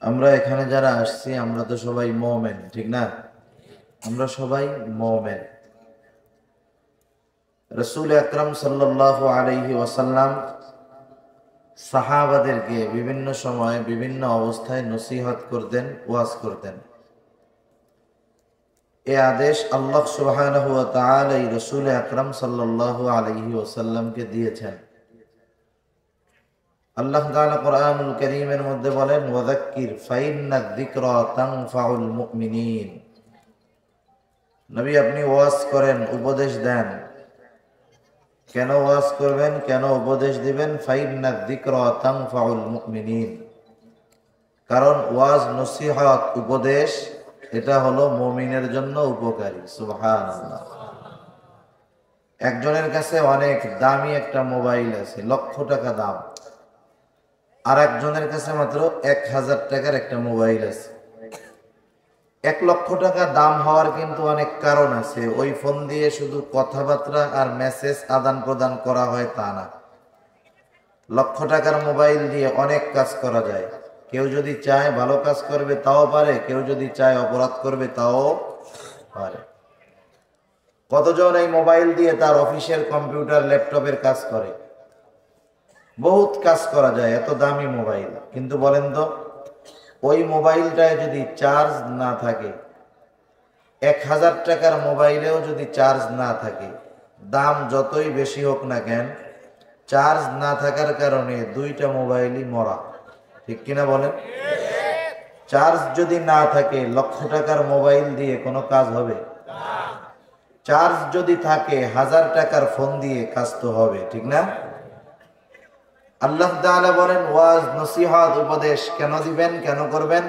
আমরা এখানে যারা আসছি আমরা তো সবাই মুমিন, ঠিক না? আমরা সবাই মুমিন। রাসূল আকরাম সাল্লাল্লাহু আলাইহি ওয়াসাল্লাম সাহাবাদেরকে বিভিন্ন সময় বিভিন্ন অবস্থায় নসিহত করতেন, ওয়াজ করতেন। এই আদেশ আল্লাহ সুবহানাহু ওয়া তাআলা রাসূল আকরাম সাল্লাল্লাহু আলাইহি ওয়াসাল্লামকে দিয়েছেন। আল্লাহ তাআলা কোরআনুল কারীমের মধ্যে বলেন, ওয়াযাক্কির ফাইন্নাদ যিকরা তানফাউল মুমিনিন। নবী, আপনি ওয়াজ করেন, উপদেশ দেন। কেন ওয়াজ করবেন, কেন উপদেশ দিবেন? ফাইন্নাদ যিকরা তানফাউল মুমিনিন। কারণ ওয়াজ, নসিহত, উপদেশ এটা হলো মুমিনের জন্য উপকারী। সুবহানাল্লাহ। একজনের কাছে অনেক দামি একটা মোবাইল আছে, লক্ষ টাকা দাম, আর একজনের কাছে মাত্র 1000 টাকার একটা মোবাইল আছে। 1 লক্ষ টাকা দাম হওয়ার কিন্তু অনেক কারণ আছে। ওই ফোন দিয়ে শুধু কথাবার্তা আর মেসেজ আদান প্রদান করা হয় তা না। লক্ষ টাকার মোবাইল দিয়ে অনেক কাজ করা যায়। কেউ যদি চায় ভালো কাজ করবে তাও পারে, কেউ যদি চায় অপরাধ করবে তাও পারে। কতজন এই মোবাইল দিয়ে তার অফিসের কম্পিউটার, ল্যাপটপের কাজ করে। বহুত কাজ করা যায়, এত দামি মোবাইল। কিন্তু বলেন তো, ওই মোবাইলটায় যদি চার্জ না থাকে, 1000 টাকার মোবাইলেও যদি চার্জ না থাকে, দাম যতই বেশি হোক না কেন, চার্জ না থাকার কারণে দুইটা মোবাইলই মরা। ঠিক কিনা বলেন? চার্জ যদি না থাকে, লক্ষ টাকার মোবাইল দিয়ে কোনো কাজ হবে? চার্জ যদি থাকে, 1000 টাকার ফোন দিয়ে কাজ তো হবে, ঠিক না? আল্লাহ তাআলা বলেন, ওয়াজ, নসিহত, উপদেশ কেন দিবেন, কেন করবেন?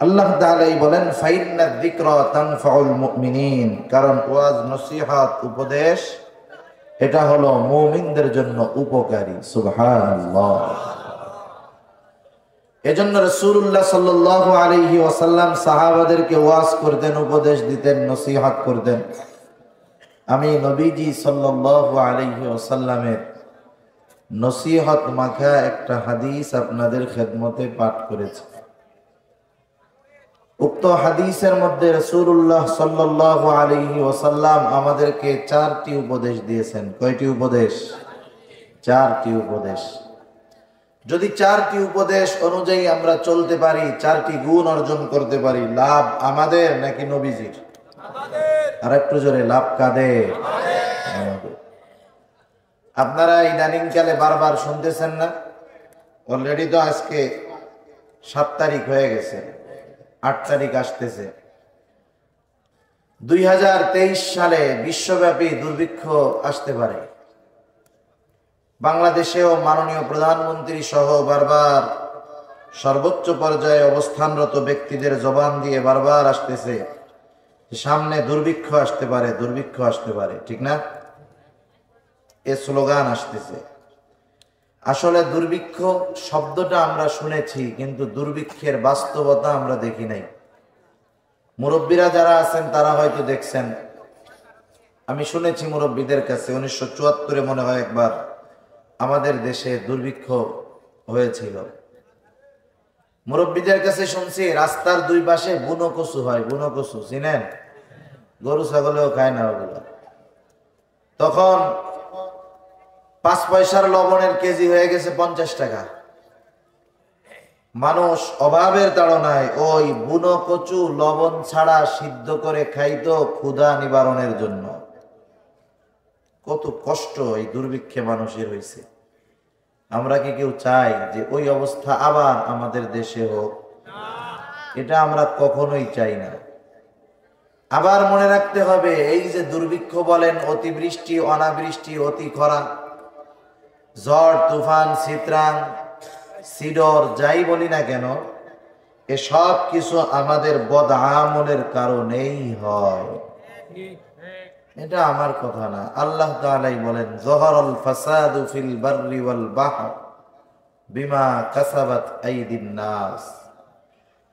আল্লাহ তাআলাই বলেন, ফাইন্নাদ যিকরা তানফাউল মুমিনিন। কারণ ওয়াজ, নসিহত, উপদেশ এটা হলো মুমিনদের জন্য উপকারী। সুবহানাল্লাহ। এজন্য রাসূলুল্লাহ সাল্লাল্লাহু আলাইহি ওয়াসাল্লাম সাহাবাদেরকে ওয়াজ করতেন, উপদেশ দিতেন, নসিহত করতেন। আমি নবীজি সাল্লাল্লাহু আলাইহি ওয়াসাল্লামের নসিহত মাখা একটা হাদিস আপনাদের খেদমতে পাঠ করেছি। উক্ত হাদিসের মধ্যে রাসূলুল্লাহ সাল্লাল্লাহু আলাইহি ওয়াসাল্লাম আমাদেরকে 4টি উপদেশ দিয়েছেন। কয়টি উপদেশ? 4টি উপদেশ। যদি 4টি উপদেশ অনুযায়ী আমরা চলতে পারি, 4টি গুণ অর্জন করতে পারি, লাভ আমাদের নাকি নবীজির? আর একটু জোরে, লাভ কাদের? আমাদের। আপনারা ইদানিং কালে বারবার শুনতেছেন না? অলরেডি তো আজকে 7 তারিখ হয়ে গেছে, 8 তারিখ আসতেছে। 2023 সালে বিশ্বব্যাপী দুর্ভিক্ষ আসতে পারে। বাংলাদেশেও মাননীয় প্রধানমন্ত্রী সহ বারবার সর্বোচ্চ পর্যায়ে অবস্থানরত ব্যক্তিদের জবান দিয়ে বারবার আসতেছে, সামনে দুর্ভিক্ষ আসতে পারে, দুর্ভিক্ষ আসতে পারে, ঠিক না? এ স্লোগান আসতেছে। আসলে দুর্ভিক্ষ শব্দটা আমরা শুনেছি, কিন্তু দুর্ভিক্ষের বাস্তবতা আমরা দেখি নাই। মুরব্বীরা যারা আছেন তারা হয়তো দেখছেন। আমি শুনেছি মুরব্বীদের কাছে 1974-এ মনে হয় একবার আমাদের দেশে দুর্ভিক্ষ হয়েছিল। মুরব্বীদের কাছে শুনছি রাস্তার 2 পাশে বুনো কচু হয়। বুনো কচু চিনেন? গরু ছাগলেও খায় না ওগুলো। তখন 5 পয়সার লবণের কেজি হয়ে গেছে 50 টাকা। মানুষ অভাবের তাড়নায় ওই বুনো কচু লবণ ছাড়া সিদ্ধ করে খাইতো ক্ষুধা নিবারণের জন্য। কত কষ্ট এই দুর্ভিক্ষে মানুষের হয়েছে। আমরা কি কেউ চাই যে ওই অবস্থা আবার আমাদের দেশে হোক? এটা আমরা কখনোই চাই না। আবার মনে রাখতে হবে, এই যে দুর্ভিক্ষ বলেন, অতিবৃষ্টি, অনাবৃষ্টি, অতি খরা, ঝড়, তুফান, চিত্রাং, সিডর, যাই বলি না কেন, এসব কিছু আমাদের বদ আমলের কারণেই হয়। এটা আমার কথা না, আল্লাহ তাআলাই বলেন, যহরাল ফাসাদু ফিল বাররি ওয়াল বাহর বিমা কাসাবাত আইদিন নাস।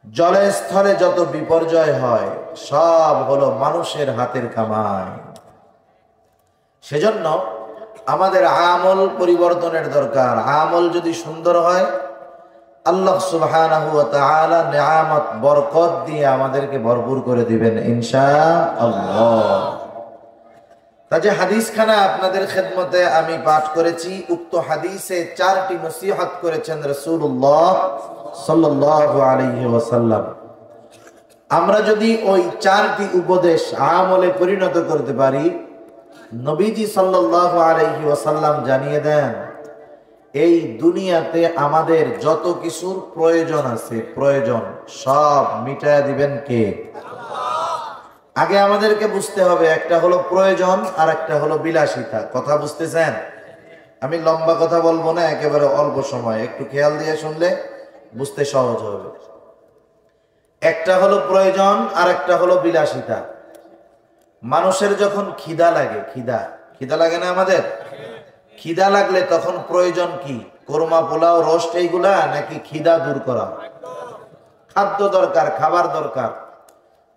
জলে স্থলে যত বিপর্যয় হয় সব হলো মানুষের হাতের কামাই। সেজন্য আমাদের আমল পরিবর্তনের দরকার। আমল যদি সুন্দর হয় আল্লাহ সুবহানাহু ওয়া তাআলা নিয়ামত বরকত দিয়ে আমাদেরকে ভরপুর করে দিবেন ইনশাআল্লাহ। তা যে হাদিসখানা আপনাদের খেদমতে আমি পাঠ করেছি, উক্ত হাদিসে 4টি নসিহত করেছেন রাসূলুল্লাহ সাল্লাল্লাহু আলাইহি ওয়াসাল্লাম। আমরা যদি ওই 4টি উপদেশ আমলে পরিণত করতে পারি, নবীজি সাল্লাল্লাহু আলাইহি ওয়াসাল্লাম জানিয়ে দেন এই দুনিয়াতে আমাদের যত কিছুর প্রয়োজন আছে, প্রয়োজন সব মিটায়া দিবেন কে? আগে আমাদেরকে বুঝতে হবে, একটা হলো প্রয়োজন আর একটা হলো বিলাসিতা। কথা বুঝতেছেন? আমি লম্বা কথা বলবো না, একেবারে অল্প সময়, একটু খেয়াল দিয়ে শুনলে বুঝতে সহজ হবে। একটা হলো প্রয়োজন আর একটা হলো বিলাসিতা। মানুষের যখন খিদা লাগে, খিদা লাগে না আমাদের? খিদা লাগলে তখন প্রয়োজন কি? কোরমা, পোলাও, রোস্ট এইগুলা, নাকি খিদা দূর করা? খাদ্য দরকার, খাবার দরকার।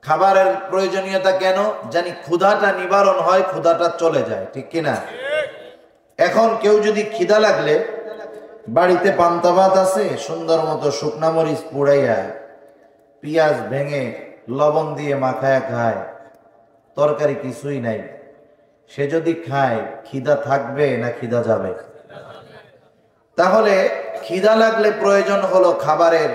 খাবারের প্রয়োজনীয়তা কেন? জানি ক্ষুধাটা নিবারণ হয়, ক্ষুধাটা চলে যায়, ঠিক কিনা? এখন কেউ যদি খিদা লাগলে বাড়িতে পান্তা ভাত আছে, সুন্দর মতো শুকনা মরিচ পুড়াইয়া পেঁয়াজ ভেঙে লবণ দিয়ে মাখায়া খায়, তরকারি কিছুই নাই, সে যদি খায় খিদা থাকবে না খিদা যাবে? তাহলে খিদা লাগলে প্রয়োজন হলো খাবারের,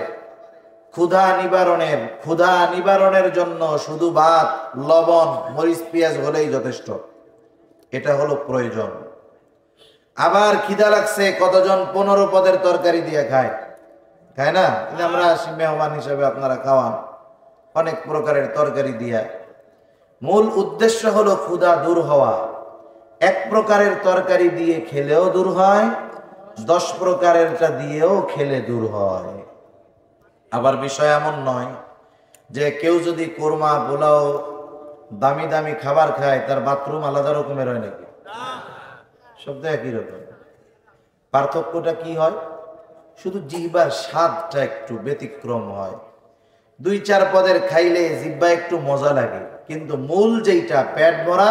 ক্ষুধা নিবারণের জন্য শুধু ভাত, লবণ, মরিচ, পেঁয়াজ হলেই যথেষ্ট। এটা হলো প্রয়োজন। আবার খিদা লাগছে, কতজন 15 পদের তরকারি দিয়ে খায় না? আমরা আসি মেহমান হিসেবে, আপনারা খাওয়ান অনেক প্রকারের তরকারি দিয়া। মূল উদ্দেশ্য হলো ক্ষুধা দূর হওয়া। 1 প্রকারের তরকারি দিয়ে খেলেও দূর হয়, 10 প্রকারেরটা দিয়েও খেলে দূর হয়। আবার বিষয় এমন নয় যে কেউ যদি কোরমা, পোলাও, দামি দামি খাবার খায় তার বাথরুম আলাদা রকমের হয় নাকি? সব তো একই রকম। পার্থক্যটা কি হয়? শুধু জিহ্বার স্বাদটা একটু ব্যতিক্রম হয়। 2-4 পদের খাইলে জিহ্বা একটু মজা লাগে, কিন্তু মূল যেইটা পেট ভরা,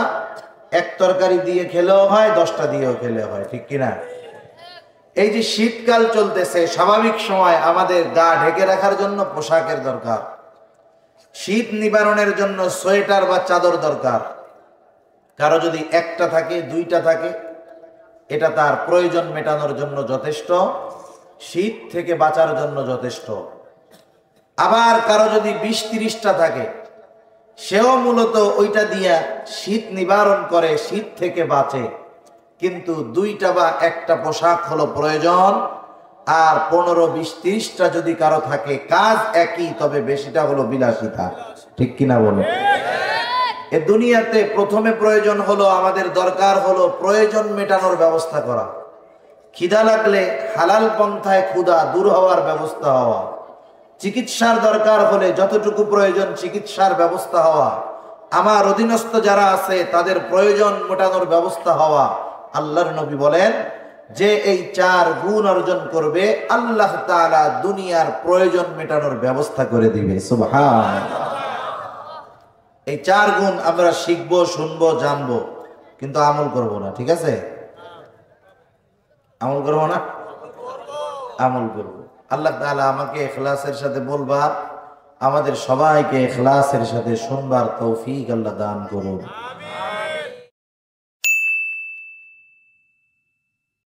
1 তরকারি দিয়ে খেলেও হয়, 10টা দিয়েও খেলে হয়, ঠিক কিনা? এই যে শীতকাল চলতেছে, স্বাভাবিক সময় আমাদের গা ঢেকে রাখার জন্য পোশাকের দরকার, শীত নিবারণের জন্য সোয়েটার বা চাদর দরকার। কারো যদি 1টা থাকে, 2টা থাকে, এটা তার প্রয়োজন মেটানোর জন্য যথেষ্ট, শীত থেকে বাঁচার জন্য যথেষ্ট। আবার কারো যদি 20-30টা থাকে, সেও মূলত ওইটা দিয়া শীত নিবারণ করে, শীত থেকে বাঁচে। কিন্তু 2টা বা 1টা পোশাক হলো প্রয়োজন। আর 15-20-30টা যদি কারো থাকে, কাজ একই, তবে বেশিটা হলো বিলাসিতা, ঠিক কিনা বলে? এ দুনিয়াতে প্রথমে প্রয়োজন হলো, আমাদের দরকার হলো প্রয়োজন মেটানোর ব্যবস্থা করা। খিদা লাগলে হালাল পন্থায় ক্ষুধা দূর হওয়ার ব্যবস্থা হওয়া, চিকিৎসার দরকার হলে যতটুকু প্রয়োজন চিকিৎসার ব্যবস্থা হওয়া, আমার অধীনস্থ যারা আছে তাদের প্রয়োজন মেটানোর ব্যবস্থা হওয়া। আল্লাহর নবী বলেন, যে এই 4 গুণ অর্জন করবে, আল্লাহ তাআলা দুনিয়ার প্রয়োজন মেটানোর ব্যবস্থা করে দিবে। সুবহানাল্লাহ। এই 4 গুণ আমরা শিখবো, শুনবো, জানবো, কিন্তু আমল করব না, ঠিক আছে? আমল করবো না? আমল করব। আল্লাহ তাআলা আমাকে ইখলাসের সাথে বলবার, আমাদের সবাইকে ইখলাসের সাথে শুনবার তৌফিক আল্লাহ দান করুন।